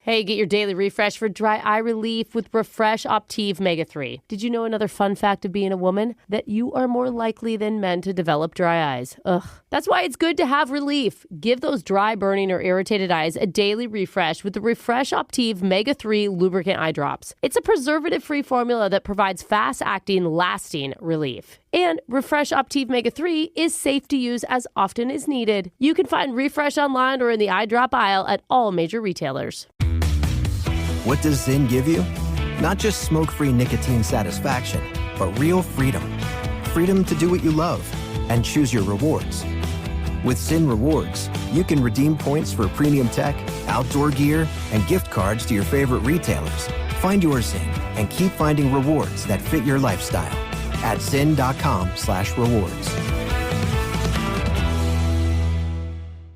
Hey, get your daily refresh for dry eye relief with Refresh Optive Mega 3. Did you know another fun fact of being a woman? That you are more likely than men to develop dry eyes. Ugh. That's why it's good to have relief. Give those dry, burning, or irritated eyes a daily refresh with the Refresh Optive Mega 3 lubricant eye drops. It's a preservative-free formula that provides fast-acting, lasting relief. And Refresh Optive Mega 3 is safe to use as often as needed. You can find Refresh online or in the eye drop aisle at all major retailers. What does Zyn give you? Not just smoke-free nicotine satisfaction, but real freedom. Freedom to do what you love and choose your rewards. With Zyn Rewards, you can redeem points for premium tech, outdoor gear, and gift cards to your favorite retailers. Find your Zyn and keep finding rewards that fit your lifestyle at zyn.com/rewards.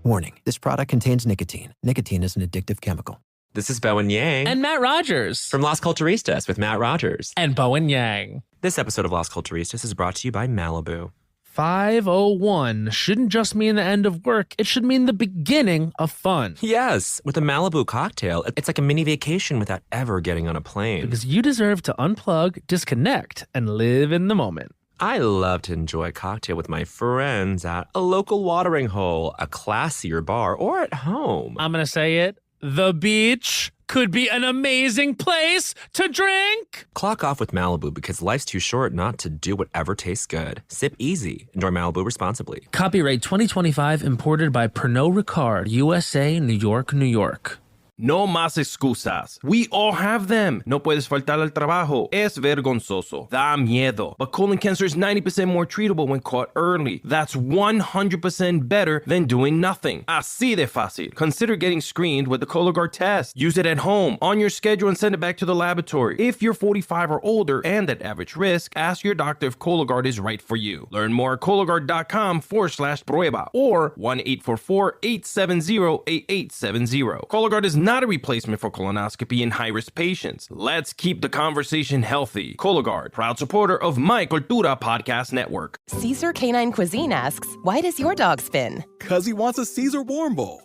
Warning, this product contains nicotine. Nicotine is an addictive chemical. This is Bowen Yang. And Matt Rogers. From Las Culturistas with Matt Rogers. And Bowen Yang. This episode of Las Culturistas is brought to you by Malibu. 5:01 shouldn't just mean the end of work. It should mean the beginning of fun. Yes, with a Malibu cocktail, it's like a mini vacation without ever getting on a plane. Because you deserve to unplug, disconnect, and live in the moment. I love to enjoy a cocktail with my friends at a local watering hole, a classier bar, or at home. I'm going to say it. The beach could be an amazing place to drink. Clock off with Malibu because life's too short not to do whatever tastes good. Sip easy. Enjoy Malibu responsibly. Copyright 2025 imported by Pernod Ricard, USA, New York, New York. No más excusas. We all have them. No puedes faltar al trabajo. Es vergonzoso. Da miedo. But colon cancer is 90% more treatable when caught early. That's 100% better than doing nothing. Así de fácil. Consider getting screened with the Cologuard test. Use it at home, on your schedule, and send it back to the laboratory. If you're 45 or older and at average risk, ask your doctor if Cologuard is right for you. Learn more at Cologuard.com/prueba or 1-844-870-8870. Cologuard is not a replacement for colonoscopy in high-risk patients. Let's keep the conversation healthy. Cologuard, proud supporter of My Cultura Podcast Network. Caesar Canine Cuisine asks, why does your dog spin? 'Cause he wants a Caesar warm bowl.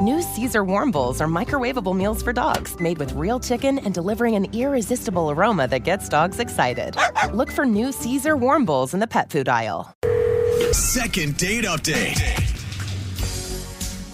New Caesar warm bowls are microwavable meals for dogs made with real chicken and delivering an irresistible aroma that gets dogs excited. Look for new Caesar warm bowls in the pet food aisle. Second date update.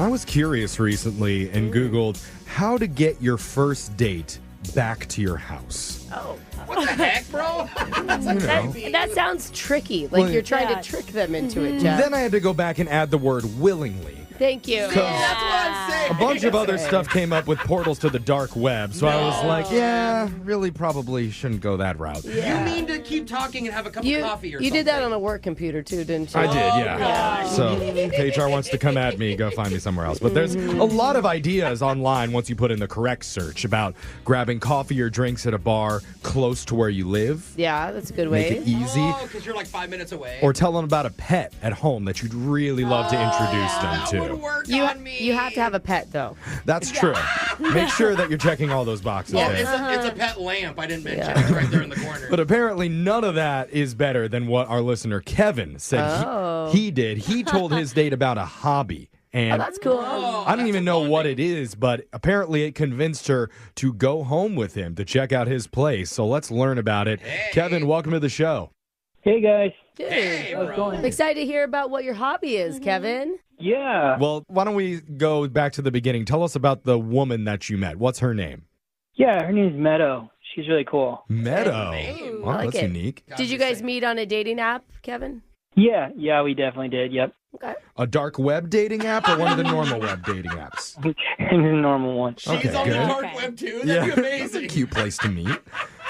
I was curious recently and Googled how to get your first date back to your house. Oh. What the heck, bro? That sounds tricky. Like you're trying to trick them into it, Jeff. Then I had to go back and add the word willingly. Thank you. That's what I'm saying. A bunch of other stuff came up with portals to the dark web, so I was like, yeah, really probably shouldn't go that route. You mean to keep talking and have a cup of coffee or something? You did that on a work computer too, didn't you? I did, yeah. So if HR wants to come at me, go find me somewhere else. But there's a lot of ideas online once you put in the correct search about grabbing coffee or drinks at a bar close to where you live. Yeah, that's a good way. Make it easy. Oh, because you're like 5 minutes away. Or tell them about a pet at home that you'd really love to introduce them to. That would work on me. You have to have a pet, though. That's true. Make sure that you're checking all those boxes. Oh, there. it's a pet lamp. I didn't mention it. It's right there in the corner. But apparently none of that is better than what our listener Kevin said he did. He told his date about a hobby. And that's cool. I don't even know what it is, but apparently it convinced her to go home with him to check out his place. So let's learn about it. Hey. Kevin, welcome to the show. Hey, guys. Dude, Hey, bro. I'm excited to hear about what your hobby is, Kevin. Yeah. Well, why don't we go back to the beginning? Tell us about the woman that you met. What's her name? Yeah, her name's Meadow. She's really cool. Meadow. name. Well, I like that's it. unique. Did you guys meet on a dating app, Kevin? Yeah, we definitely did. Yep. Okay. A dark web dating app or one of the normal web dating apps? The normal one. She's Okay, on good. the dark web, too. That'd be amazing. Cute place to meet.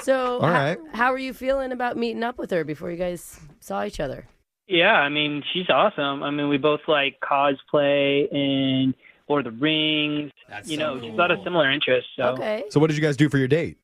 So, All right. how are you feeling about meeting up with her before you guys saw each other? Yeah, I mean, she's awesome. I mean, we both like cosplay and Lord of the Rings. That's She's so got a cool. similar interest. So. Okay. So what did you guys do for your date?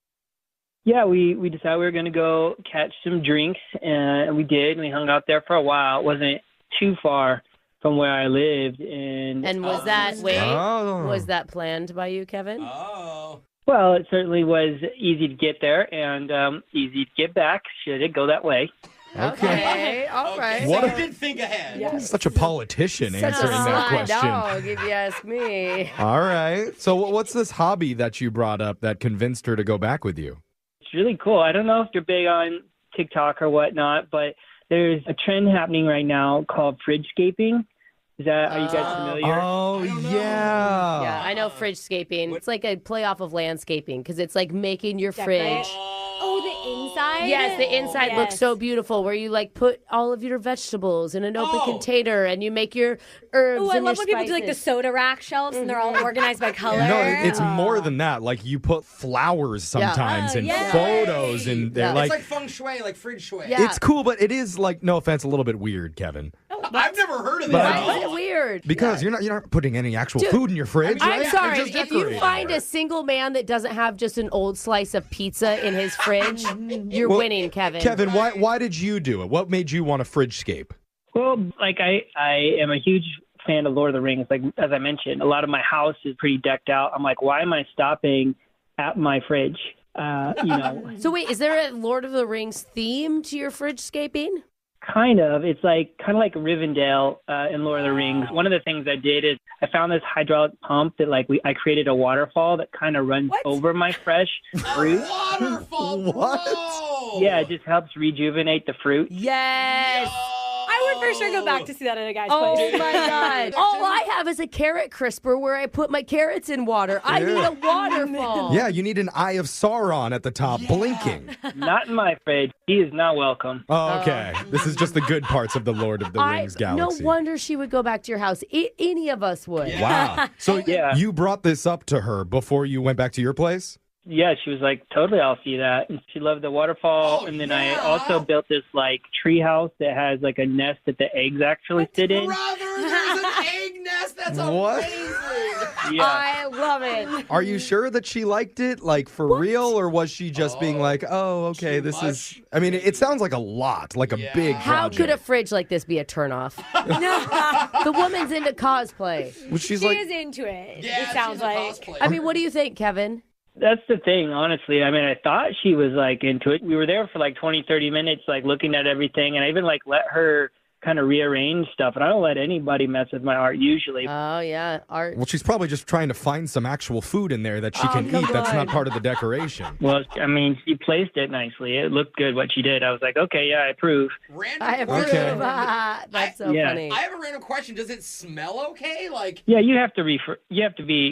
Yeah, we decided we were going to go catch some drinks, and we did. We hung out there for a while. It wasn't too far from where I lived. And was that planned by you, Kevin? Oh. well, it certainly was easy to get there and easy to get back, should it go that way. Okay, all right. What You did think ahead. Such a politician Such a answering that sly question. dog, if you ask me. All right. So what's this hobby that you brought up that convinced her to go back with you? It's really cool. I don't know if you're big on TikTok or whatnot, but there's a trend happening right now called fridgescaping. Are you guys familiar? Oh, yeah. Yeah, I know fridgescaping. It's like a playoff of landscaping because it's like making your fridge. Oh, the inside? Yes, the inside looks so beautiful where you like put all of your vegetables in an open container and you make your herbs Oh, I and love your when people do like the spices. soda rack shelves and they're all organized by color. No, it's more than that. Like you put flowers sometimes and yes. photos and they're Yeah. like, It's like feng shui, like fridge shui. Yeah. it's cool, but it is like, no offense, a little bit weird, Kevin. I've never heard of But this. Why is it weird? Because you're not putting any actual Dude, food in your fridge. I'm right? sorry. You're just If you decorating find it. a single man that doesn't have just an old slice of pizza in his fridge, you're Well, winning, Kevin. Kevin, why did you do it? What made you want a fridgescape? Well, like I am a huge fan of Lord of the Rings. Like as I mentioned, a lot of my house is pretty decked out. I'm like, why am I stopping at my fridge? So wait, is there a Lord of the Rings theme to your fridgescaping? Kind of. It's like kind of like Rivendell in Lord of the Rings. One of the things I did is I found this hydraulic pump that I created a waterfall that kind of runs over my fresh fruit. Waterfall, What? bro. Yeah, it just helps rejuvenate the fruit. Yes. I would for sure go back to see that at a guy's Oh place. my God. All I have is a carrot crisper where I put my carrots in water. I need a waterfall. Yeah, you need an eye of Sauron at the top, blinking. Not in my fridge. He is not welcome. Oh, okay. This is just the good parts of the Lord of the Rings No galaxy. wonder she would go back to your house. Any of us would. Wow. So Yeah. you brought this up to her before you went back to your place? Yeah, she was like, totally, I'll see that. And she loved the waterfall. And then I also built this like tree house that has like a nest that the eggs actually sit in. Brother, there's an egg nest. That's What? amazing. Yeah. I love it. Are you sure that she liked it, like for real, or was she just being like, "Oh, okay, this is"? I mean, it sounds like a lot, like a big How project. could a fridge like this be a turnoff? The woman's into cosplay. Well, she's She like, is into it. Yeah, it sounds she's a like. cosplayer. I mean, what do you think, Kevin? That's the thing, honestly. I mean, I thought she was like into it. We were there for like 20, 30 minutes, like looking at everything. And I even like let her kind of rearrange stuff. And I don't let anybody mess with my art usually. Oh, yeah. Art. well, she's probably just trying to find some actual food in there that she can come eat. That's on. not part of the decoration. Well, I mean, she placed it nicely. It looked good what she did. I was like, okay, yeah, I approve. Random I approve. Okay. That's so Yeah. funny. I have a random question. Does it smell okay? Like, Yeah, you have to be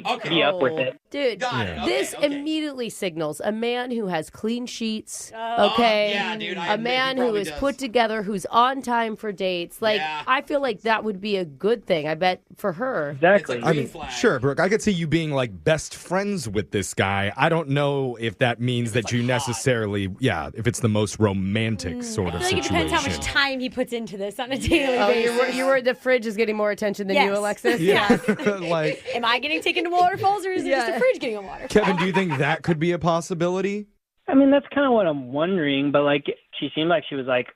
Okay. up with it. Dude, got it. Okay, this okay. immediately signals a man who has clean sheets, Oh, okay? yeah, dude, I a admit man he who probably is does. put together, who's on time for dates. Like, Yeah. I feel like that would be a good thing, I bet, for her. Exactly. It's a I green mean, flag. sure, Brooke, I could see you being like best friends with this guy. I don't know if that means that you necessarily, if it's the most romantic sort I of feel like it situation. depends how much time he puts into this on a daily Oh, basis. you're worried the fridge is getting more attention than you, Yes. Alexis? Yeah, like, Am I getting taken to waterfalls or is it just Yeah. the fridge getting a waterfall? Kevin, do you think that could be a possibility? I mean, that's kind of what I'm wondering. But like, she seemed like she was like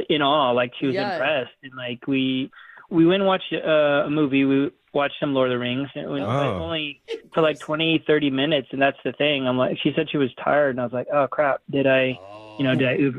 in awe, like she was Yeah. impressed. And like we went and watched a movie. We watched some Lord of the Rings. And it was only for like 20, 30 minutes. And that's the thing. I'm like, she said she was tired, and I was like, oh crap, did I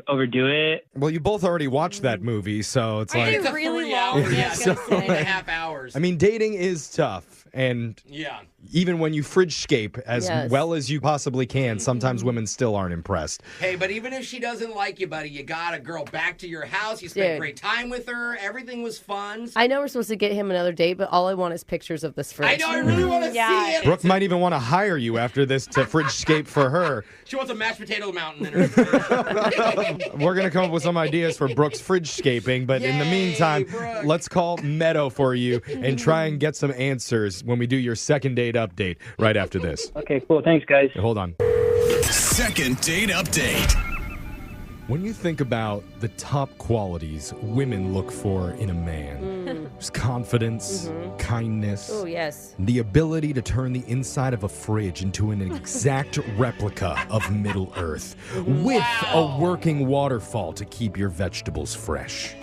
overdo it? Well, you both already watched that movie, so it's like, It's a really 3 long. hours. Yeah, So, 3.5 hours. I mean, dating is tough. And yeah. even when you fridgescape as Yes. well as you possibly can, sometimes women still aren't impressed. Hey, but even if she doesn't like you, buddy, you got a girl back to your house. You spent Dude. great time with her. Everything was fun. I know we're supposed to get him another date, but all I want is pictures of this fridge. I know. I really want to Yeah. see it. Brooke might even want to hire you after this to fridgescape for her. She wants a mashed potato mountain in her fridge. We're going to come up with some ideas for Brooke's fridgescaping, but in the Yay, meantime, Brooke. let's call Meadow for you and try and get some answers when we do your second date update right after this. Okay, cool. Thanks, guys. Hold on. Second date update. When you think about the top qualities women look for in a man, there's confidence, kindness, Oh, yes. the ability to turn the inside of a fridge into an exact replica of Middle Earth with a working waterfall to keep your vegetables fresh.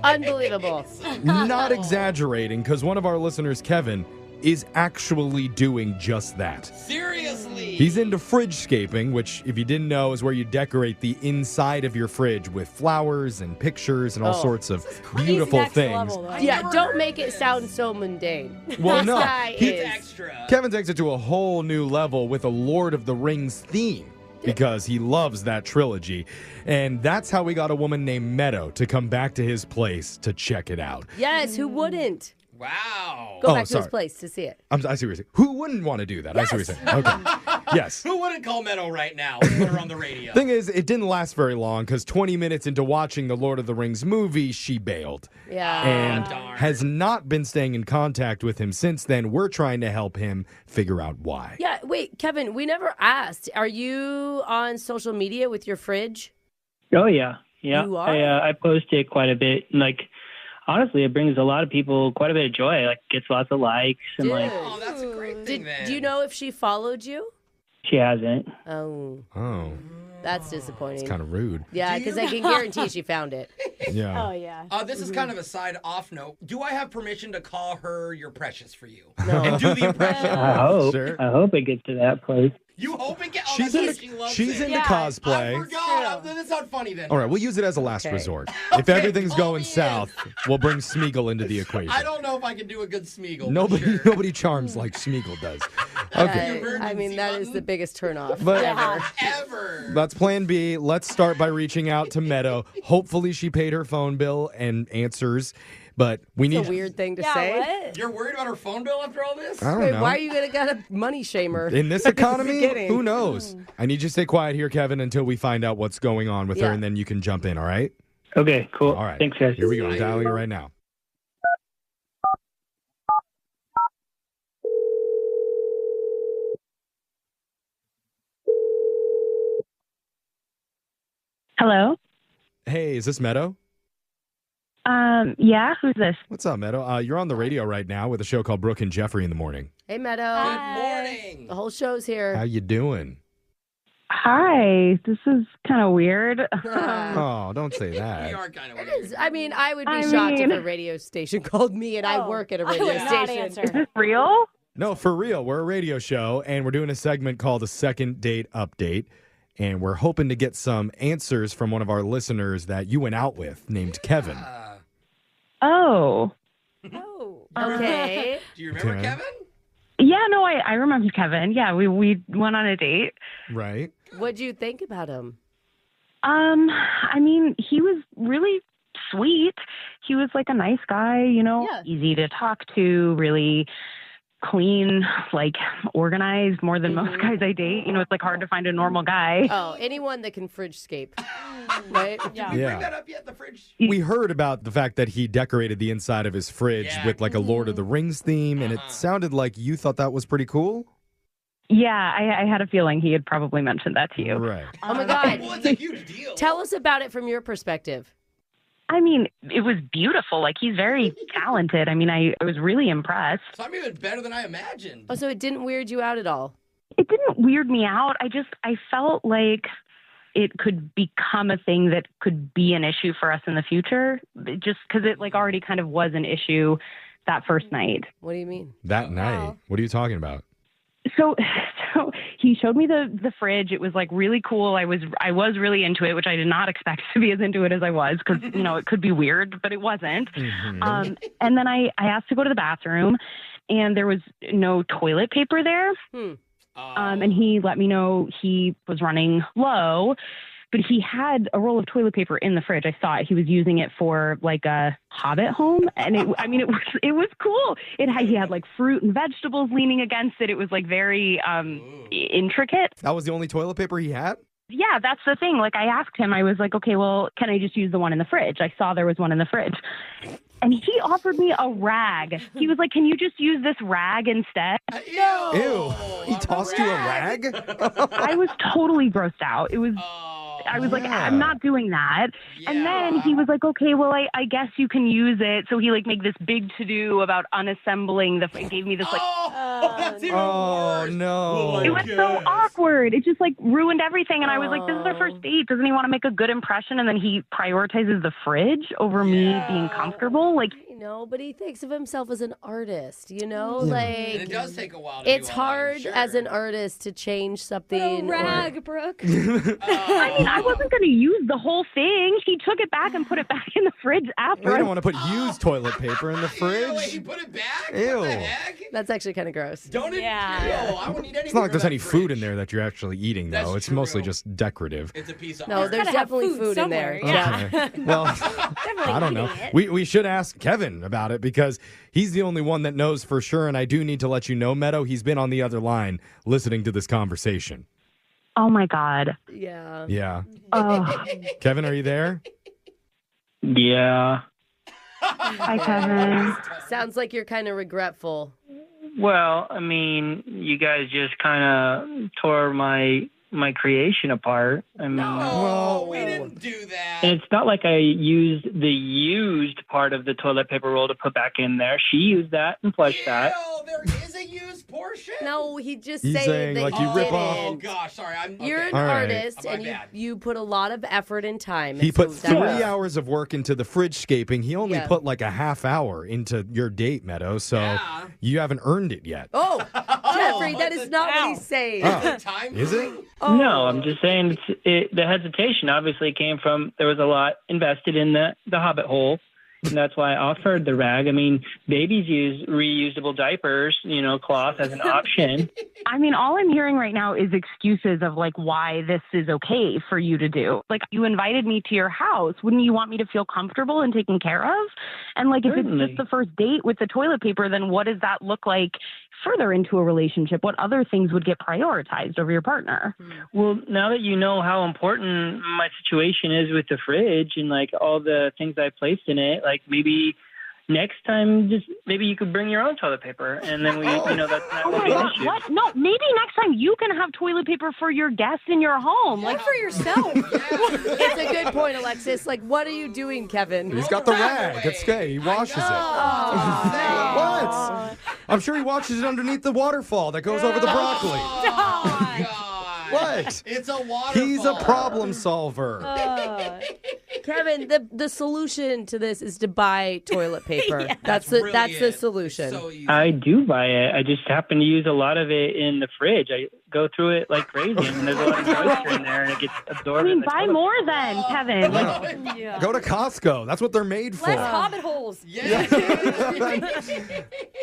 Unbelievable. Not exaggerating, because one of our listeners, Kevin, is actually doing just that. Seriously? Seriously? He's into fridgescaping, which, if you didn't know, is where you decorate the inside of your fridge with flowers and pictures and all sorts of beautiful things. Yeah, don't make it sound so mundane. Well, This no. guy is. Kevin takes it to a whole new level with a Lord of the Rings theme because he loves that trilogy. And that's how we got a woman named Meadow to come back to his place to check it out. Yes, who wouldn't? Wow. Go back to his place to see it. I see what you're saying. Who wouldn't want to do that? I see what you're saying. Okay. Yes. Who wouldn't call Meadow right now? Put her on the radio. Thing is, it didn't last very long because 20 minutes into watching the Lord of the Rings movie, she bailed. Yeah. And has not been staying in contact with him since then. We're trying to help him figure out why. Yeah, wait, Kevin, we never asked. Are you on social media with your fridge? Oh, yeah. Yeah. You are? I post it quite a bit. Like, honestly, it brings a lot of people quite a bit of joy. Like, gets lots of likes. And, like, Oh, that's a great thing, then. Do you know if she followed you? she hasn't. Oh, Oh, that's disappointing. it's kind of rude. Yeah, because I can guarantee she found it. Yeah. Oh, yeah. This is kind of a side off note. Do I have permission to call her your precious for you? No. And do the impression? I hope. Sure. I hope it gets to that place. You hope it gets... Oh, She's that's into, what she loves she's it. into Yeah. cosplay. I forgot. That's not funny then. All right, we'll use it as a last Okay. resort. If Okay, everything's call going me in. south, we'll bring Smeagol into the equation. I don't know if I can do a good Smeagol. for Nobody, sure. nobody charms like Smeagol does. Okay, I mean, that is the biggest turnoff But- ever. Ever. that's plan B. Let's start by reaching out to Meadow. Hopefully she paid her phone bill and answers, but we It's need... a weird thing to Yeah, say. what? You're worried about her phone bill after all this? I don't Wait, know. why are you gotta money shame her? In this economy, Beginning. who knows? I need you to stay quiet here, Kevin, until we find out what's going on with her, Yeah. and then you can jump in, all right? Okay, cool. All right. Thanks, guys. Here we go. I'm dialing her right now. Hello. Hey, is this Meadow? Yeah, who's this? What's up, Meadow? You're on the radio right now with a show called Brooke and Jeffrey in the Morning. Hey, Meadow. Good morning. The whole show's here. How you doing? Hi. This is kind of weird. Oh, don't say We that. are kind of It weird. is. I mean, I would be I shocked mean- if a radio station called me and I Oh, work at a I radio would not station. answer. Is this real? No, for real. We're a radio show, and we're doing a segment called the Second Date Update. And we're hoping to get some answers from one of our listeners that you went out with named Kevin. Oh. Oh. Okay. Do you remember Okay. Kevin? Yeah, no, I remember Kevin. Yeah, we went on a date. Right? What'd you think about him? I mean, he was really sweet. He was like a nice guy, you know, Yeah. easy to talk to, really clean, like organized more than most guys I date. You know, it's like hard to find a normal guy. Oh, anyone that can fridgescape, right? Yeah. Did you Yeah. bring that up yet, the fridge? We heard about the fact that he decorated the inside of his fridge Yeah. with like a Lord of the Rings theme, and it sounded like you thought that was pretty cool. Yeah, I had a feeling he had probably mentioned that to you. Right. Oh my God. Well, it's a huge deal. Tell us about it from your perspective. I mean, it was beautiful. Like, he's very talented. I mean, I was really impressed. So I'm even better than I imagined. Oh, so it didn't weird you out at all? It didn't weird me out. I felt like it could become a thing that could be an issue for us in the future, just because it like already kind of was an issue that first night. What do you mean? That night. What are you talking about? So he showed me the fridge. It was like really cool. I was really into it, which I did not expect to be as into it as I was, because you know it could be weird, but it wasn't. And then I asked to go to the bathroom, and there was no toilet paper there. And he let me know he was running low, but he had a roll of toilet paper in the fridge. I saw it. He was using it for like a Hobbit home, and it was cool. He had like fruit and vegetables leaning against it. It was like very intricate. That was the only toilet paper he had? Yeah, that's the thing. Like, I asked him, I was like, okay, well, can I just use the one in the fridge? I saw there was one in the fridge. And he offered me a rag. He was like, can you just use this rag instead? Ew. He tossed you a rag? I was totally grossed out. I was like, I'm not doing that. And then he was like, okay, well, I guess you can use it. So he like made this big to-do about unassembling gave me this like, That's even Oh, worse. no. it was so awkward. It just like ruined everything. And I was like, this is our first date. Doesn't he want to make a good impression? And then he prioritizes the fridge over me being comfortable. Like, know, but he thinks of himself as an artist, you know? And Like, it does take a while to it's do all that, I'm hard sure. as an artist to change something. Rag, Brooke. I mean, I wasn't going to use the whole thing. He took it back and put it back in the fridge after. We don't want to put used toilet paper in the fridge. Wait, you put it back? Ew. What the heck? That's actually kind of gross. Don't it? Yeah. Ew, I wouldn't eat anything It's not like from there's that any fridge. food in there that you're actually eating, though. That's It's mostly true. just decorative. It's a piece of No, art. there's Gotta have definitely food in somewhere, there. yeah. Okay. Well, I don't know. We should ask Kevin about it because he's the only one that knows for sure. And I do need to let you know, Meadow, he's been on the other line listening to this conversation. Oh my God. Yeah. Yeah. Oh, Kevin, are you there? Yeah. hi, Kevin. Sounds like you're kind of regretful. Well, I mean, you guys just kind of tore my creation apart. I mean, No, we didn't do that. and it's not like I used the used part of the toilet paper roll to put back in there. She used that and flushed that. Ew, there is a used portion? No, he just He's saying saying, that like, you you rip didn't. off- Oh, gosh, sorry. You're an All right. artist, My and bad. you put a lot of effort and time. He and put so 3 that- hours of work into the fridge scaping. He only Yeah. put like a half hour into your date, Meadow. So Yeah. you haven't earned it yet. Oh, Jeffrey, that is not what he's saying. Oh. Time Is it? thing? No, I'm just saying the hesitation obviously came from there was a lot invested in the hobbit hole. And that's why I offered the rag. I mean, babies use reusable diapers, cloth as an option. I mean, all I'm hearing right now is excuses of like why this is okay for you to do. Like, you invited me to your house. Wouldn't you want me to feel comfortable and taken care of? And like, if Certainly. it's just the first date with the toilet paper, then what does that look like further into a relationship? What other things would get prioritized over your partner? Well, now that you know how important my situation is with the fridge and like all the things I placed in it, like maybe next time, just maybe you could bring your own toilet paper, and then that's not Oh going to my be an God, issue. what? No, maybe next time you can have toilet paper for your guests in your home. Like for yourself. It's a good point, Alexis. Like, what are you doing, Kevin? He's got the rag. It's okay. He washes it. What? I'm sure he washes it underneath the waterfall that goes over the broccoli. Oh, God. What? It's a waterfall. He's a problem solver. Kevin, the solution to this is to buy toilet paper. Yeah. That's really the it. solution. So easy. I do buy it. I just happen to use a lot of it in the fridge. I go through it like crazy, and there's a lot of moisture in there, and it gets I absorbed. mean, in the buy toilet. more then, Kevin. Yeah. Go to Costco. That's what they're made for. Less hobbit holes. Yeah.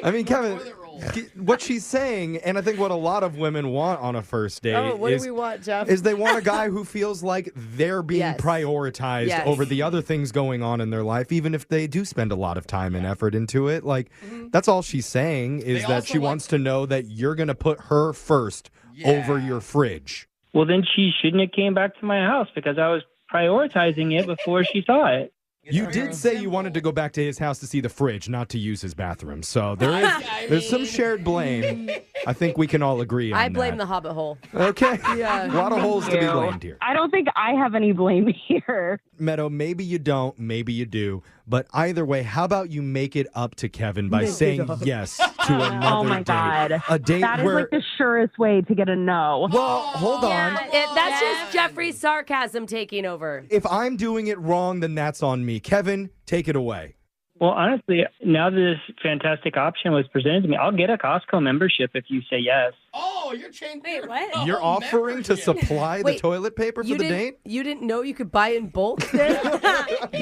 I mean, Kevin, Toilet roll. what she's saying, and I think what a lot of women want on a first date Oh, what is, do we want, Jeff? is they want a guy who feels like they're being Yes. prioritized Yes. over the other things going on in their life, even if they do spend a lot of time and effort into it. Like, that's all she's saying is They that also she like- wants to know that you're going to put her first over your fridge. Well, then she shouldn't have came back to my house because I was prioritizing it before she saw it. You did say you wanted to go back to his house to see the fridge, not to use his bathroom. So there's some shared blame. I think we can all agree on I blame that. the hobbit hole. Okay. Yeah. A lot of holes to be Ew. blamed here. I don't think I have any blame here. Meadow, maybe you don't, maybe you do. But either way, how about you make it up to Kevin by saying yes to another Oh my date? God. A date That is where... like the surest way to get a no. Well, hold on. That's just Jeffrey's sarcasm taking over. If I'm doing it wrong, then that's on me. Kevin, take it away. Well, honestly, now this fantastic option was presented to me, I'll get a Costco membership if you say yes. Oh, you're changing. Wait, what? You're offering to supply the Wait, toilet paper for You the didn't, date? you didn't know you could buy in bulk then?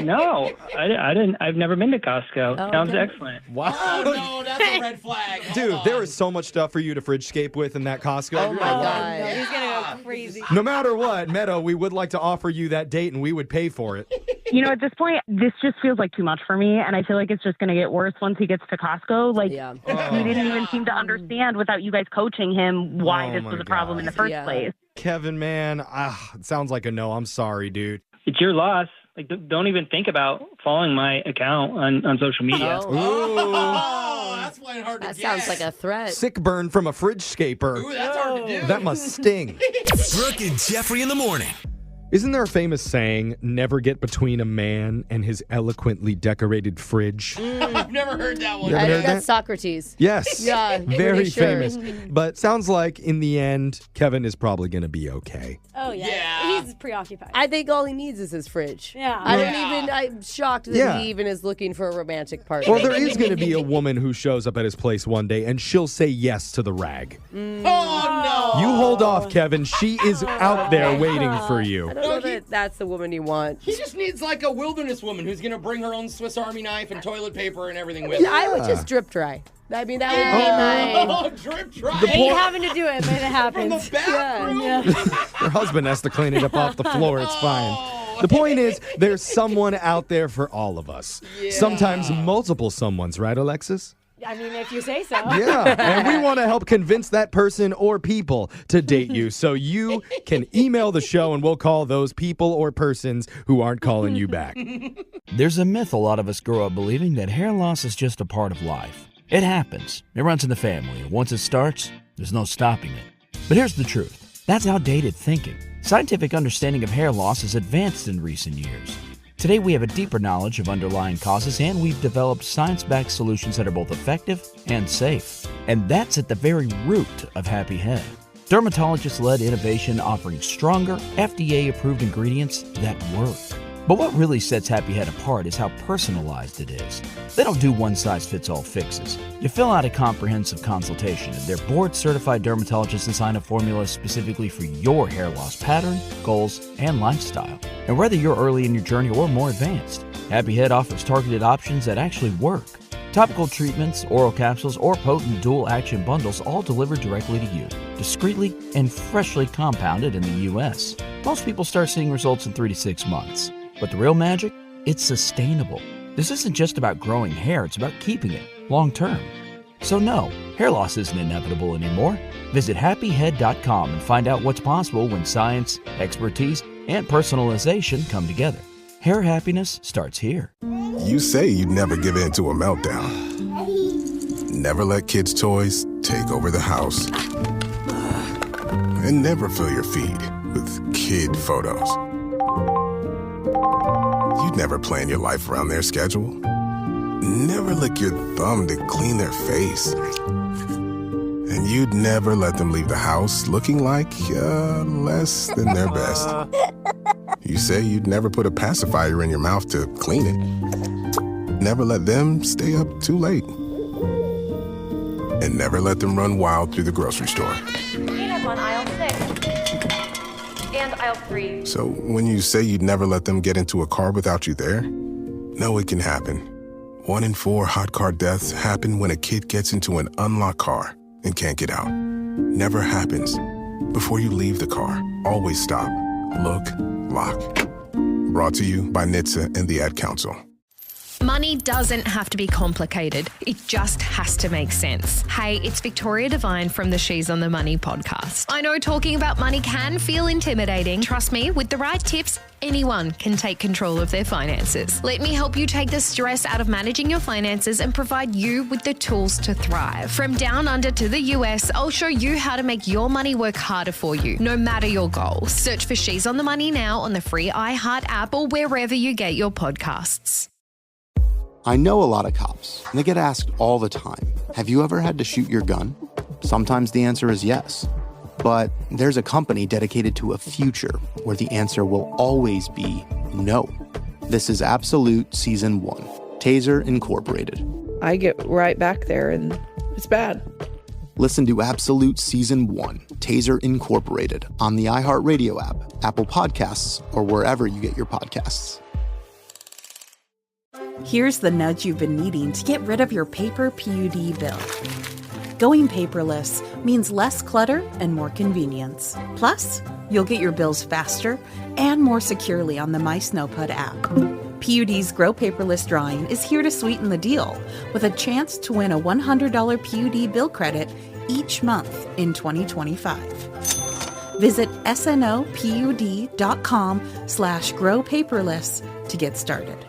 No, I didn't. I've never been to Costco. Oh, Sounds okay. excellent. Wow. Oh, no, that's a red flag. Hold Dude, on. there is so much stuff for you to fridge scape with in that Costco. Oh, my God. No, he's gonna go crazy. No matter what, Meadow, we would like to offer you that date and we would pay for it. You know, at this point, this just feels like too much for me, and I feel like it's just going to get worse once he gets to Costco. Like, Yeah. he didn't even seem to understand without you guys coaching him why Oh this my was a problem in the first Yeah. place. Kevin, man, it sounds like a no. I'm sorry, dude. It's your loss. Like, don't even think about following my account on social media. Oh, that's playing hard to That get. sounds like a threat. Sick burn from a fridge scaper. Ooh, that's hard to do. That must sting. Brooke and Jeffrey in the morning. Isn't there a famous saying, never get between a man and his eloquently decorated fridge? I've never heard that one. You haven't I heard think that's that? Socrates. Yes. Yeah, Very pretty sure. famous. But sounds like in the end, Kevin is probably going to be okay. Oh yeah. Yeah. He's preoccupied. I think all he needs is his fridge. Yeah. I'm shocked that he even is looking for a romantic partner. Well, there is going to be a woman who shows up at his place one day, and she'll say yes to the rag. Oh, no. You hold off, Kevin. She is out there waiting for you. I don't know that that's the woman you want. He just needs like a wilderness woman who's going to bring her own Swiss Army knife and toilet paper and everything with her. I would just drip dry. I mean, that would be my... Oh, drip dry. I hate having to do it, but it happens. From the bathroom. Yeah. Her husband has to clean it up off the floor. It's fine. The point is, there's someone out there for all of us. Yeah. Sometimes multiple someones, right, Alexis? I mean, if you say so. Yeah, and we want to help convince that person or people to date you. So you can email the show and we'll call those people or persons who aren't calling you back. There's a myth a lot of us grow up believing that hair loss is just a part of life. It happens. It runs in the family. Once it starts, there's no stopping it. But here's the truth. That's outdated thinking. Scientific understanding of hair loss has advanced in recent years. Today we have a deeper knowledge of underlying causes, and we've developed science-backed solutions that are both effective and safe. And that's at the very root of Happy Head. Dermatologist-led innovation offering stronger, FDA-approved ingredients that work. But what really sets Happy Head apart is how personalized it is. They don't do one-size-fits-all fixes. You fill out a comprehensive consultation, and their board-certified dermatologists design a formula specifically for your hair loss pattern, goals, and lifestyle. And whether you're early in your journey or more advanced, Happy Head offers targeted options that actually work. Topical treatments, oral capsules, or potent dual-action bundles all delivered directly to you, discreetly and freshly compounded in the U.S. Most people start seeing results in 3 to 6 months. But the real magic? It's sustainable. This isn't just about growing hair, it's about keeping it long term. So no, hair loss isn't inevitable anymore. Visit happyhead.com and find out what's possible when science, expertise, and personalization come together. Hair happiness starts here. You say you'd never give in to a meltdown. Never let kids' toys take over the house. And never fill your feed with kid photos. You'd never plan your life around their schedule. Never lick your thumb to clean their face. And you'd never let them leave the house looking like less than their best. You say you'd never put a pacifier in your mouth to clean it. Never let them stay up too late. And never let them run wild through the grocery store. Peanut on aisle 6. And aisle 3. So when you say you'd never let them get into a car without you there, no, it can happen. 1 in 4 hot car deaths happen when a kid gets into an unlocked car and can't get out. Never happens. Before you leave the car, always stop, look, lock. Brought to you by NHTSA and the Ad Council. Money doesn't have to be complicated. It just has to make sense. Hey, it's Victoria Devine from the She's on the Money podcast. I know talking about money can feel intimidating. Trust me, with the right tips, anyone can take control of their finances. Let me help you take the stress out of managing your finances and provide you with the tools to thrive. From down under to the US, I'll show you how to make your money work harder for you, no matter your goals. Search for She's on the Money now on the free iHeart app or wherever you get your podcasts. I know a lot of cops, and they get asked all the time, have you ever had to shoot your gun? Sometimes the answer is yes. But there's a company dedicated to a future where the answer will always be no. This is Absolute Season 1, Taser Incorporated. I get right back there, and it's bad. Listen to Absolute Season 1, Taser Incorporated on the iHeartRadio app, Apple Podcasts, or wherever you get your podcasts. Here's the nudge you've been needing to get rid of your paper PUD bill. Going paperless means less clutter and more convenience. Plus, you'll get your bills faster and more securely on the MySnowPud app. PUD's Grow Paperless drawing is here to sweeten the deal with a chance to win a $100 PUD bill credit each month in 2025. Visit snopud.com/growpaperless to get started.